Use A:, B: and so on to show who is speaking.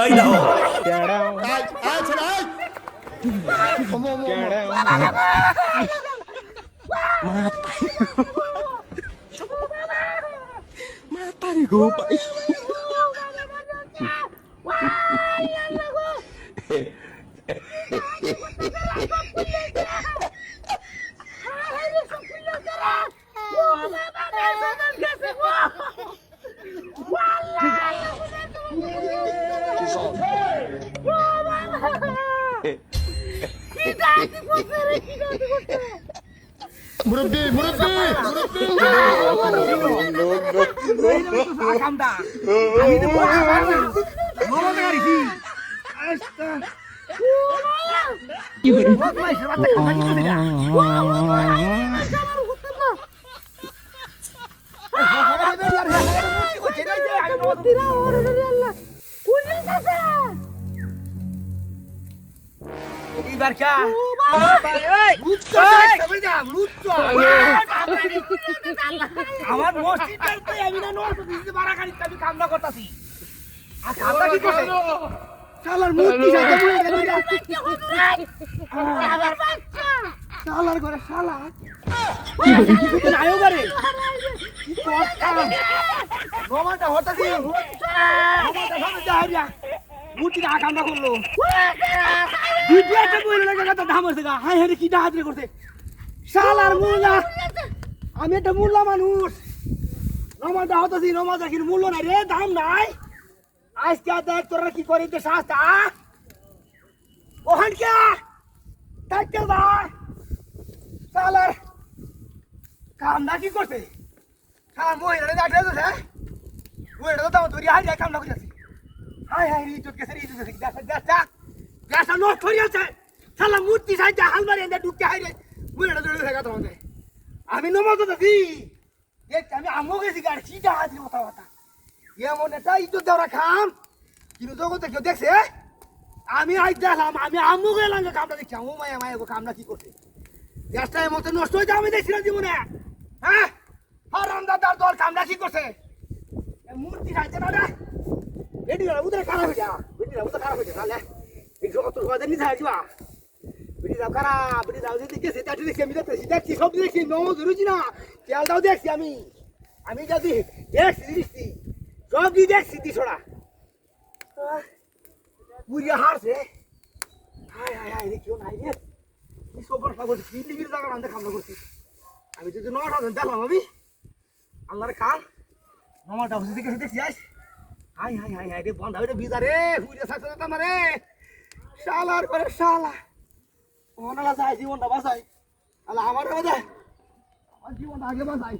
A: Ay nako.
B: Ay, ছেলে আয়।
A: Matay ko pa.
B: মুরব্বি মুরব্বি
C: কামটা আমি তো বলতে পারছি নরম গাড়ি আস্তা কি হলো ভাই বাচ্চা কামটা কি করে এবার কা আমার মসজিদের তো আমি না নয় বুঝতে পারা গাড়ি আমি কামনা করতেছি আর কামটা কি করছে শালার মুক্তি সাথে বলে গেল আমার বাচ্চা শালার ঘরে শালা কি নাইও করে কি কথা রমাটা হতাছি রমাটা সামনে যাইয়া মুক্তি না কামনা করলো দুইটা বইলে লাগা কথা দাম আছে গা হাই হাই কি ডাহাদরি করতে শালার মুলা আমি একটা মুল্লা মানুষ নমাজা হতাছি নমাজা কি মূল্য নাই রে দাম নাই আজকে দেখ তোরা কি করিতে শাস্তা ওখান কে তাইতে ভাই শালার কামনা কি করতে শালা মহিলারে দাঁড়িয়ে আছে মহিলারে তো দাম ধরি হাই যাই কামনা করতেছি হাই হাই রিজত কে রিজত কে গ্যাসটা নষ্ট হয়ে যাচ্ছে শালা মূর্তি সাইতে হাল মারি এনে ঢুকতে হাই রে মহিলাটা ধরে থাকা তোমাদের আমি নমাজ দিছি দেখছি আমি আমও গেছি গাড়ি সিধা হাত কথা এমন একটা ইজ্জত দেওয়া খাম কিন্তু জগতে কেউ দেখছে আমি আজ দেখলাম আমি আমও গেলাম কামটা দেখছি আমও মায়া মায়া কামটা কি করছে গ্যাসটা এমন নষ্ট হয়েছে আমি দেখছি না জীবনে হ্যাঁ হরাম দাদার দল কামটা কি করছে মূর্তি সাইতে না রে বেটিরা উদরে খারাপ হয়ে যা বেটিরা উদরে খারাপ হয়ে যা তাহলে এই জগৎ তোর হয়ে নিতে আসবা বেটিরাও খারাপ বেটিরাও যদি গেছে তাটি দেখছি আমি দেখছি সব দেখছি নমো ধরেছি না তেলটাও দেখছি আমি যদি দেখছি সব দিয়ে দেখছি দিশোড়া পুরিয়া হারছে হায় হায় হায় রে কেউ নাই রে কি সবর পাবো কি লিবির জায়গা রান্ধে খামলা করছি আমি যদি নটা দেখলাম আমি আল্লাহর খান নমাটা হচ্ছে দেখছি আস হাই হাই হাই হাই রে বন্ধ হয়ে বিজা রে হুইরে সাথে যেতাম রে শালার করে শালা ওনারা যায় জীবনটা বাঁচাই আল্লাহ আমার জীবনটা আগে বাঁচাই